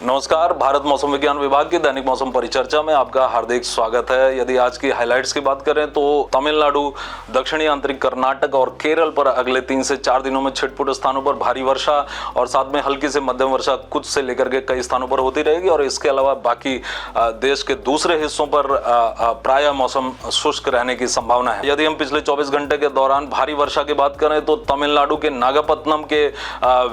नमस्कार, भारत मौसम विज्ञान विभाग की दैनिक मौसम परिचर्चा में आपका हार्दिक स्वागत है। यदि आज की हाइलाइट्स की बात करें तो तमिलनाडु, दक्षिणी आंतरिक कर्नाटक और केरल पर अगले 3 से 4 दिनों में छिटपुट स्थानों पर भारी वर्षा और साथ में हल्की से मध्यम वर्षा कुछ से लेकर के कई स्थानों पर होती रहेगी। और इसके अलावा बाकी देश के दूसरे हिस्सों पर प्रायः मौसम शुष्क रहने की संभावना है। यदि हम पिछले 24 घंटे के दौरान भारी वर्षा की बात करें तो तमिलनाडु के नागापट्टनम के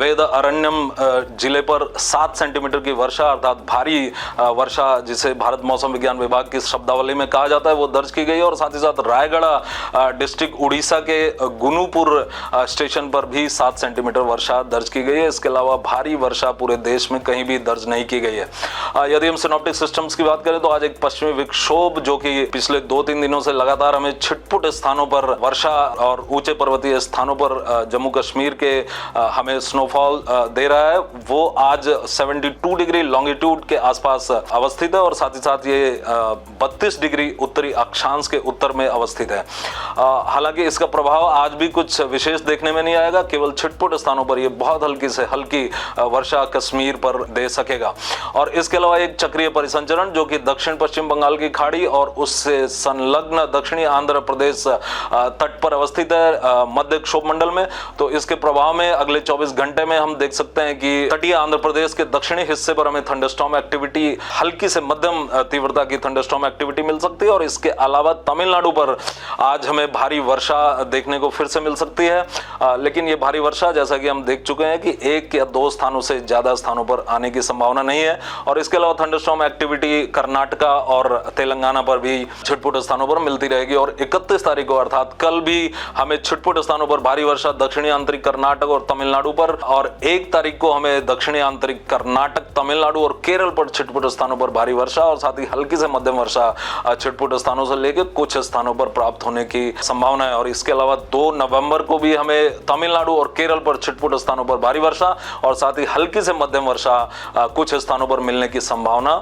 वेदअरण्यम जिले पर 7 सेंटीमीटर की वर्षा अर्थात भारी वर्षा जिसे भारत मौसम विज्ञान विभाग की शब्दावली में कहा जाता है वो दर्ज की गई। और साथ ही साथ रायगढ़ डिस्ट्रिक्ट उड़ीसा के गुनुपुर स्टेशन पर भी 7 सेंटीमीटर वर्षा दर्ज की गई है। इसके अलावा भारी वर्षा पूरे देश में कहीं भी दर्ज नहीं की गई है। यदि हम सिनॉप्टिक सिस्टम्स की बात करें तो आज एक पश्चिमी विक्षोभ जो कि पिछले 2-3 दिनों से लगातार हमें छिटपुट स्थानों पर वर्षा और ऊंचे पर्वतीय स्थानों पर जम्मू कश्मीर के हमें स्नोफॉल दे रहा है, वो आज 72 डिग्री लॉन्गिट्यूड के आसपास अवस्थित है और साथ ही साथ ये 32 डिग्री उत्तरी अक्षांश के उत्तर में अवस्थित है। हालांकि इसका प्रभाव आज भी कुछ विशेष देखने में नहीं आएगा, केवल छिटपुट स्थानों पर ये बहुत हल्की से हल्की वर्षा कश्मीर पर दे सकेगा। और इसके अलावा एक चक्रीय परिसंचरण जो कि दक्षिण पश्चिम बंगाल की खाड़ी और उससे संलग्न दक्षिणी आंध्र प्रदेश तट पर अवस्थित है मध्य क्षोभ मंडल में, तो इसके प्रभाव में अगले 24 घंटे में हम देख सकते हैं कि तटीय आंध्र प्रदेश के दक्षिणी हिस्से पर हमें थंडरस्टॉर्म एक्टिविटी, हल्की से मध्यम तीव्रता की थंडरस्टॉर्म एक्टिविटी मिल सकती है। और इसके अलावा तमिलनाडु पर आज हमें भारी वर्षा देखने को फिर से मिल सकती है, लेकिन ये भारी वर्षा जैसा कि हम देख चुके हैं कि 1 या 2 स्थानों से ज्यादा स्थानों पर आने की संभावना नहीं है। और इसके अलावा थंडरस्टॉर्म एक्टिविटी कर्नाटका और तेलंगाना पर भी छिटपुट स्थानों पर मिलती रहेगी। और 31 तारीख को अर्थात कल भी हमें छिटपुट स्थानों पर भारी वर्षा दक्षिणी आंतरिक कर्नाटक और तमिलनाडु पर, और 1 तारीख को हमें दक्षिणी आंतरिक कर्नाटक, तमिलनाडु और केरल पर छिटपुट स्थानों पर भारी वर्षा और साथ ही हल्की से मध्यम वर्षा छिटपुट स्थानों से लेकर कुछ स्थानों पर प्राप्त होने की संभावना है। और इसके अलावा 2 नवंबर को भी हमें तमिलनाडु और केरल पर छिटपुट स्थानों पर भारी वर्षा और साथ ही हल्की से मध्यम वर्षा कुछ स्थानों पर मिलने की संभावना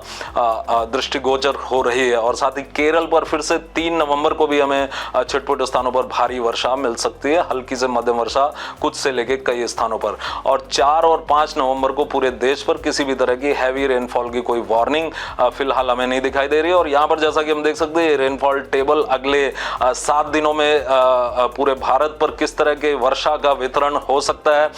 दृष्टिगोचर हो रही है। और साथ ही केरल पर फिर से 3 नवंबर को भी हमें छिटपुट स्थानों पर भारी वर्षा मिल सकती है, हल्की से मध्यम वर्षा कुछ से लेकर कई स्थानों पर। और 4 और 5 नवंबर को पूरे देश पर किसी भी तरह की हैवी रेनफॉल की कोई वार्निंग फिलहाल हमें नहीं दिखाई दे रही है। और यहाँ पर जैसा कि हम देख सकते हैं रेनफॉल टेबल अगले 7 दिनों में पूरे भारत पर किस तरह के वर्षा का वितरण हो सकता है,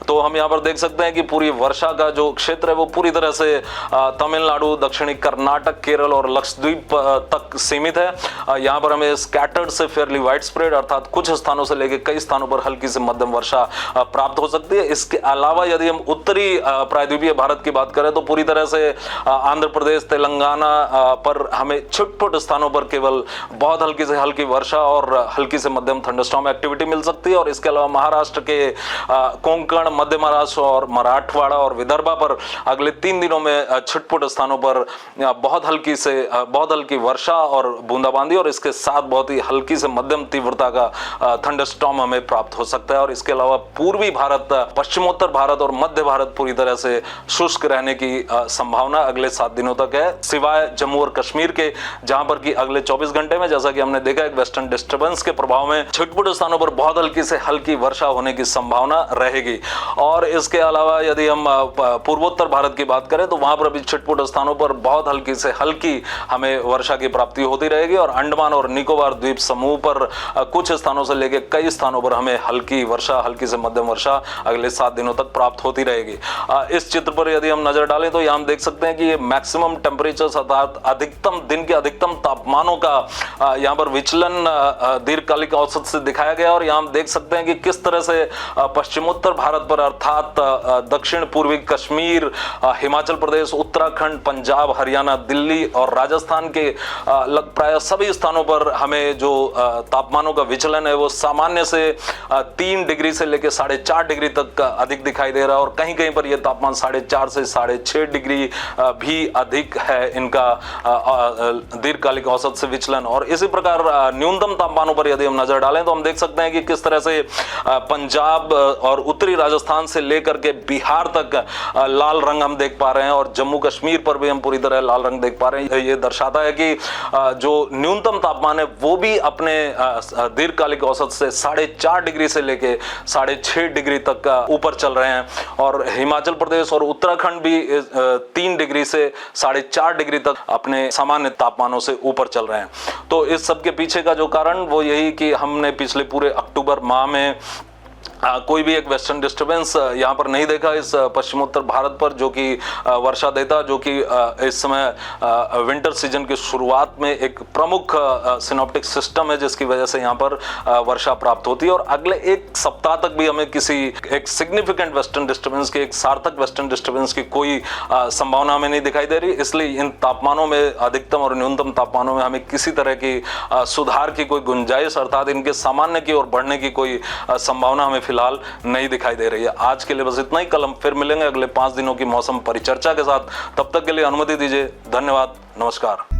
तो हम यहाँ पर देख सकते हैं कि पूरी वर्षा का जो क्षेत्र है वो पूरी तरह से तमिलनाडु, दक्षिणी कर्नाटक, केरल और लक्षद्वीप तक सीमित है। यहाँ पर हमें स्कैटर्ड से फेयरली वाइड स्प्रेड अर्थात कुछ स्थानों से लेकर कई स्थानों पर हल्की से मध्यम वर्षा प्राप्त हो सकती है। इसके अलावा यदि हम उत्तरी प्रायद्वीपीय भारत की बात करें तो पूरी तरह से आंध्र प्रदेश, तेलंगाना पर हमें छिटपुट स्थानों पर केवल बहुत हल्की से हल्की वर्षा और हल्की से मध्यम थंडरस्टॉर्म एक्टिविटी मिल सकती है। और इसके अलावा महाराष्ट्र के कोंकण, मध्य महाराष्ट्र और मराठवाड़ा और विदर्भा पर अगले 3 दिनों में छिटपुट स्थानों पर बहुत हल्की वर्षा और बूंदाबांदी और इसके साथ बहुत ही हल्की से मध्यम तीव्रता का थंडरस्टॉर्म हमें प्राप्त हो सकता है। और इसके अलावा पूर्वी भारत, पश्चिमोत्तर भारत और मध्य भारत पूरी तरह से शुष्क रहने की संभावना अगले 7 दिनों तक है, सिवाय जम्मू और कश्मीर के, जहां पर कि अगले 24 घंटे में जैसा कि हमने देखा एक वेस्टर्न डिस्टर्बेंस के प्रभाव में छिटपुट स्थानों पर बहुत हल्की से हल्की वर्षा होने की संभावना रहेगी। और इसके अलावा यदि हम पूर्वोत्तर भारत की बात करें तो वहां पर भी छिटपुट स्थानों पर बहुत हल्की से हल्की हमें वर्षा की प्राप्ति होती रहेगी। और अंडमान और निकोबार द्वीप समूह पर कुछ स्थानों से लेकर कई स्थानों पर हमें हल्की वर्षा, हल्की से मध्यम वर्षा अगले 7 दिनों तक प्राप्त होती रहेगी। इस चित्र पर यदि हम नजर डालें तो यहाँ हम देख सकते हैं कि ये मैक्सिमम टेम्परेचर अर्थात अधिकतम दिन के अधिकतम तापमानों का यहाँ पर विचलन दीर्घकालिक औसत से दिखाया गया। और यहाँ हम देख सकते हैं कि किस तरह से पश्चिमोत्तर भारत पर अर्थात दक्षिण पूर्वी कश्मीर, हिमाचल प्रदेश, उत्तराखंड, पंजाब, हरियाणा, दिल्ली और राजस्थान के प्राय सभी स्थानों पर हमें जो तापमानों का विचलन है वो सामान्य से 3 डिग्री से लेकर 4.5 डिग्री तक अधिक दिखाई दे रहा है। और कहीं कहीं पर यह तापमान 4.5 से 6.5 डिग्री भी अधिक है इनका दीर्घकालिक औसत से विचलन। और इसी प्रकार न्यूनतम तापमानों पर यदि हम नजर डालें तो हम देख सकते हैं कि किस तरह से पंजाब और उत्तरी राजस्थान से लेकर के बिहार तक लाल रंग हम देख पा रहे हैं और जम्मू कश्मीर पर भी हम पूरी तरह लाल रंग देख पा रहे हैं। ये दर्शाता है कि जो न्यूनतम तापमान है वो भी अपने दीर्घकालिक औसत से 4.5 डिग्री से लेके 6.5 डिग्री तक ऊपर चल रहे हैं। और हिमाचल प्रदेश और उत्तराखंड भी 3 डिग्री से 4.5 डिग्री तक अपने सामान्य तापमानों से ऊपर चल रहे हैं। तो इस सब के पीछे का जो कारण वो यही कि हमने पिछले पूरे अक्टूबर माह में कोई भी एक वेस्टर्न डिस्टर्बेंस यहाँ पर नहीं देखा इस पश्चिमोत्तर भारत पर, जो कि वर्षा देता, जो कि इस समय विंटर सीजन की शुरुआत में एक प्रमुख सिनॉप्टिक सिस्टम है जिसकी वजह से यहाँ पर वर्षा प्राप्त होती है। और अगले एक सप्ताह तक भी हमें किसी एक सिग्निफिकेंट वेस्टर्न डिस्टर्बेंस की, एक सार्थक वेस्टर्न डिस्टर्बेंस की कोई संभावना हमें नहीं दिखाई दे रही। इसलिए इन तापमानों में, अधिकतम और न्यूनतम तापमानों में हमें किसी तरह की सुधार की कोई गुंजाइश, अर्थात इनके सामान्य की ओर बढ़ने की कोई संभावना हमें फिलहाल नहीं दिखाई दे रही है। आज के लिए बस इतना ही। कल हम फिर मिलेंगे अगले 5 दिनों की मौसम परिचर्चा के साथ। तब तक के लिए अनुमति दीजिए। धन्यवाद। नमस्कार।